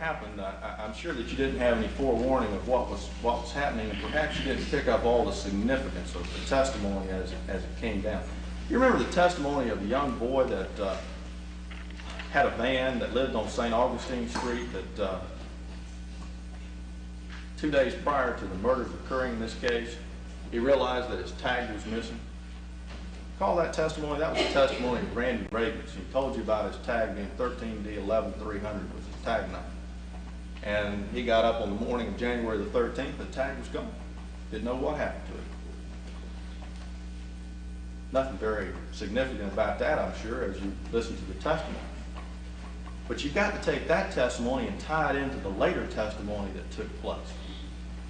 happened, I'm sure that you didn't have any forewarning of what was happening, and perhaps you didn't pick up all the significance of the testimony as it came down. You remember the testimony of a young boy that had a van that lived on St. Augustine Street that 2 days prior to the murders occurring in this case, he realized that his tag was missing. Call that testimony? That was the testimony of Randy Ravens. He told you about his tag being 13D11300 was his tag number. And he got up on the morning of January the 13th, the tag was gone. Didn't know what happened to it. Nothing very significant about that, I'm sure, as you listen to the testimony. But you've got to take that testimony and tie it into the later testimony that took place.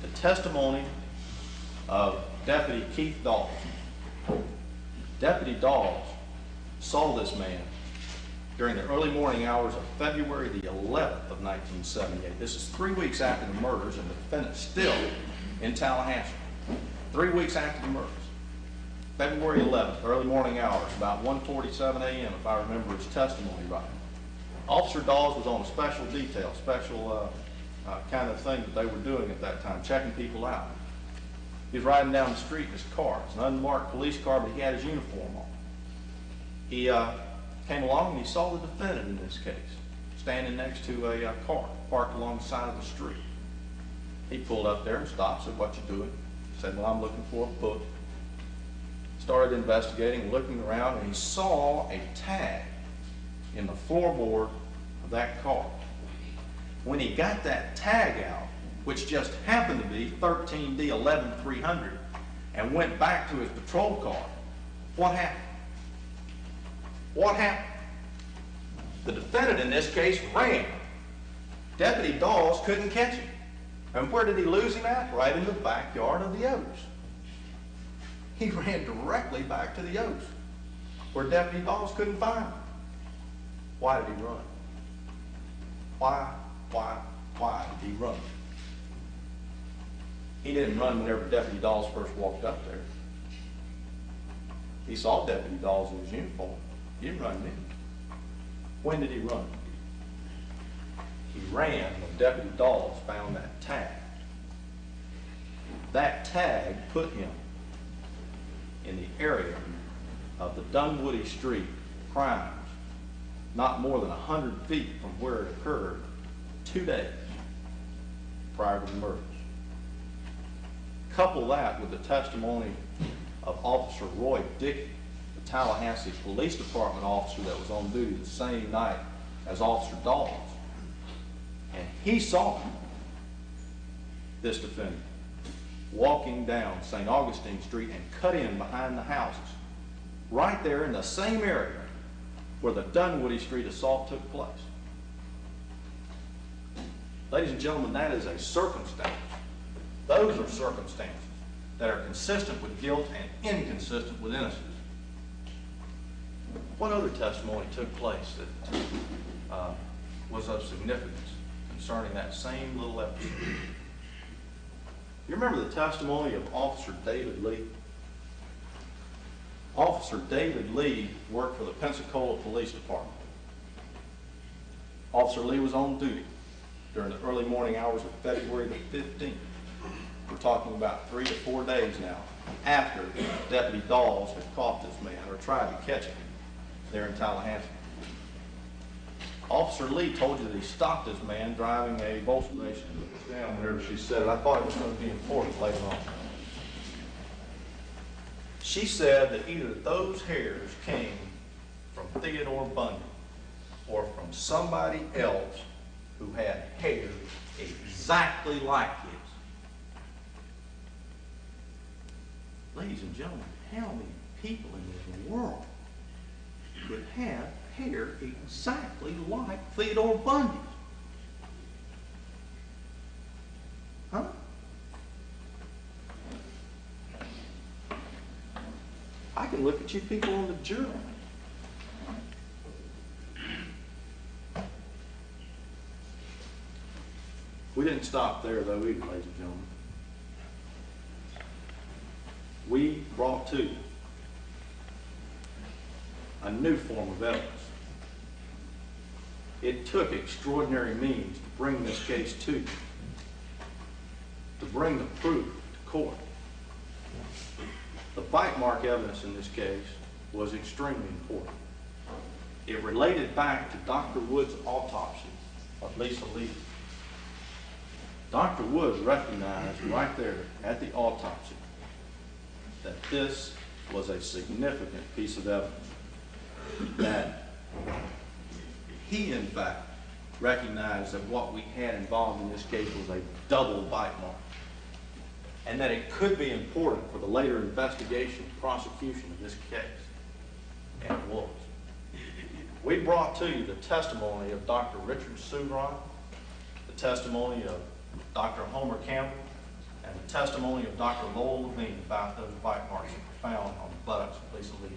The testimony of Deputy Keith Dawes. Deputy Dawes saw this man during the early morning hours of February the 11th of 1978. This is 3 weeks after the murders, and the defendant's still in Tallahassee. 3 weeks after the murders. February 11th, early morning hours, about 1:47 a.m., if I remember his testimony right. Officer Dawes was on a special detail, special kind of thing that they were doing at that time, checking people out. He was riding down the street in his car. It's an unmarked police car, but he had his uniform on. He came along and he saw the defendant in this case, standing next to a car parked along the side of the street. He pulled up there and stopped, said, "What you doing?" He said, "Well, I'm looking for a book." Started investigating, looking around, and he saw a tag in the floorboard of that car. When he got that tag out, which just happened to be 13D11300, and went back to his patrol car, what happened? What happened? The defendant in this case ran. Deputy Dawes couldn't catch him. And where did he lose him at? Right in the backyard of the Oaks. He ran directly back to the Oaks, where Deputy Dawes couldn't find him. Why did he run? Why did he run? He didn't run whenever Deputy Dawes first walked up there. He saw Deputy Dawes in his uniform. He didn't run then. When did he run? He ran when Deputy Dawes found that tag. That tag put him in the area of the Dunwoody Street crimes, not more than 100 feet from where it occurred 2 days prior to the murders. Couple that with the testimony of Officer Roy Dickey, the Tallahassee Police Department officer that was on duty the same night as Officer Dawes. And he saw this defendant walking down St. Augustine Street and cut in behind the houses, right there in the same area where the Dunwoody Street assault took place. Ladies and gentlemen, that is a circumstance. Those are circumstances that are consistent with guilt and inconsistent with innocence. What other testimony took place that was of significance concerning that same little episode? You remember the testimony of Officer David Lee? Officer David Lee worked for the Pensacola Police Department. Officer Lee was on duty during the early morning hours of February the 15th. We're talking about 3 to 4 days now after Deputy Dawes had caught this man, or tried to catch him, there in Tallahassee. Officer Lee told you that he stopped this man driving a Volkswagen. Down whenever she said it. I thought it was going to be important later on. She said that either those hairs came from Theodore Bundy or from somebody else who had hair exactly like his. Ladies and gentlemen, how many people in this world could have hair exactly like Theodore Bundy? Huh? I can look at you people on the jury. We didn't stop there, though, either, ladies and gentlemen. We brought to you a new form of evidence. It took extraordinary means to bring this case to you, to bring the proof to court. The bite mark evidence in this case was extremely important. It related back to Dr. Wood's autopsy of Lisa Lee. Dr. Wood recognized right there at the autopsy that this was a significant piece of evidence, that he, in fact, recognized that what we had involved in this case was a double bite mark, and that it could be important for the later investigation and prosecution of this case. And it was. We brought to you the testimony of Dr. Richard Sudron, the testimony of Dr. Homer Campbell, and the testimony of Dr. Lowell Levine about those bite marks that were found on the buttocks of Lisa Lee.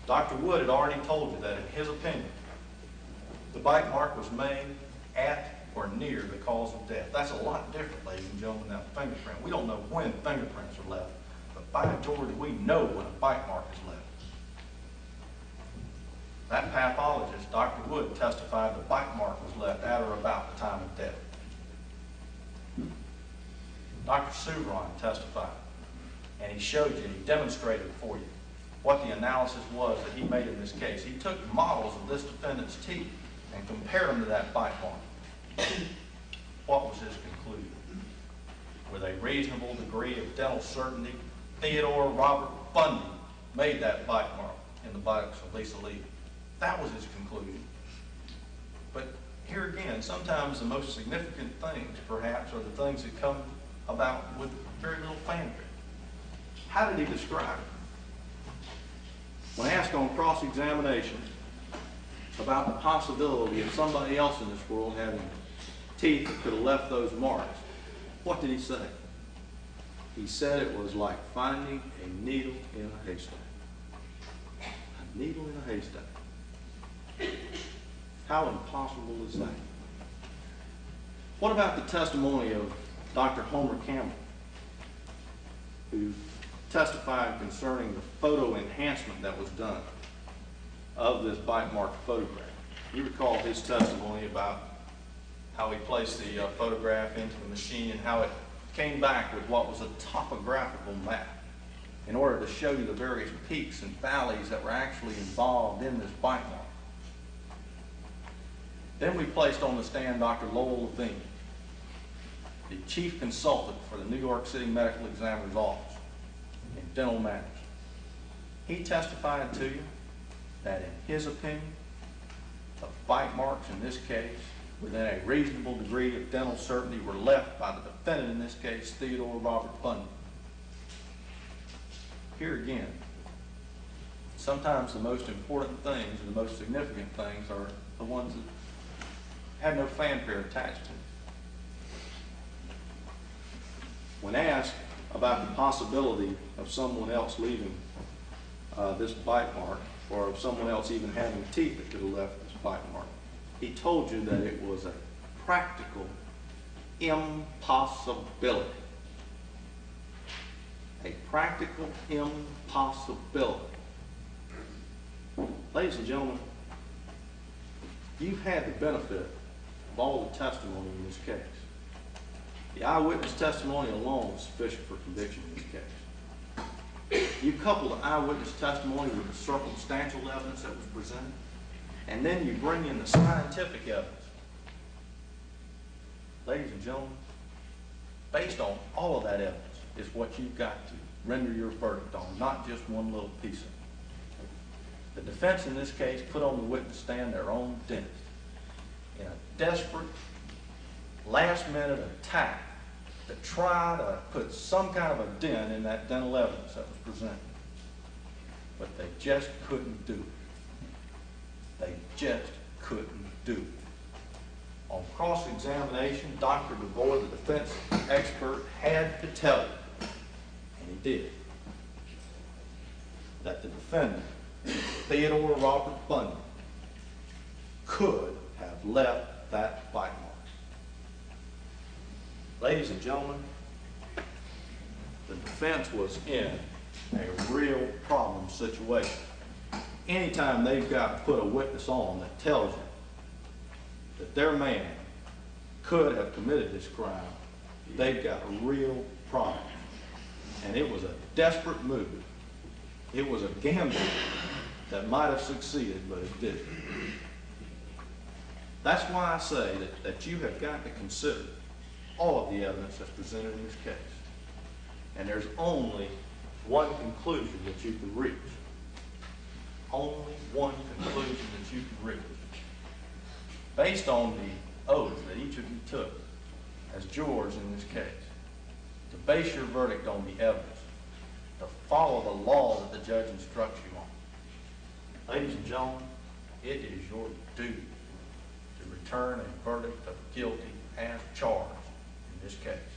Dr. Wood had already told you that in his opinion, the bite mark was made at or near the cause of death. That's a lot different, ladies and gentlemen, than a fingerprint. We don't know when fingerprints are left, but by George, we know when a bite mark is left. That pathologist, Dr. Wood, testified the bite mark was left at or about the time of death. Dr. Sudron testified, and he showed you, he demonstrated for you what the analysis was that he made in this case. He took models of this defendant's teeth and compared them to that bite mark. What was his conclusion? With a reasonable degree of dental certainty, Theodore Robert Bundy made that bite mark in the buttocks of Lisa Lee. That was his conclusion. But here again, sometimes the most significant things, perhaps, are the things that come about with very little fanfare. How did he describe it? When asked on cross-examination about the possibility of somebody else in this world having teeth that could have left those marks, what did he say? He said it was like finding a needle in a haystack. A needle in a haystack. How impossible is that? What about the testimony of Dr. Homer Campbell, who testified concerning the photo enhancement that was done of this bite mark photograph? You recall his testimony about how he placed the photograph into the machine and how it came back with what was a topographical map in order to show you the various peaks and valleys that were actually involved in this bite mark. Then we placed on the stand Dr. Lowell Levine, the chief consultant for the New York City Medical Examiner's Office in dental matters. He testified to you that in his opinion, the bite marks in this case, within a reasonable degree of dental certainty, were left by the defendant in this case, Theodore Robert Bundy. Here again, sometimes the most important things or the most significant things are the ones that have no fanfare attached to them. When asked about the possibility of someone else leaving this bite mark, or of someone else even having teeth that could have left this bite mark, he told you that it was a practical impossibility. A practical impossibility. Ladies and gentlemen, you've had the benefit of all the testimony in this case. The eyewitness testimony alone is sufficient for conviction in this case. You couple the eyewitness testimony with the circumstantial evidence that was presented, and then you bring in the scientific evidence. Ladies and gentlemen, based on all of that evidence is what you've got to render your verdict on, not just one little piece of it. The defense in this case put on the witness stand their own dentist in a desperate, last-minute attack to try to put some kind of a dent in that dental evidence that was presented. But they just couldn't do it. They just couldn't do it. On cross-examination, Dr. DeVore, the defense expert, had to tell you, and he did, that the defendant, Theodore Robert Bundy, could have left that bite mark. Ladies and gentlemen, the defense was in a real problem situation. Anytime they've got to put a witness on that tells you that their man could have committed this crime, they've got a real problem. And it was a desperate move. It was a gamble that might have succeeded, but it didn't. That's why I say that you have got to consider all of the evidence that's presented in this case. And there's only one conclusion that you can reach. Only one conclusion that you can reach. Based on the oath that each of you took as jurors in this case, to base your verdict on the evidence, to follow the law that the judge instructs you on. Ladies and gentlemen, it is your duty to return a verdict of guilty as charged in this case.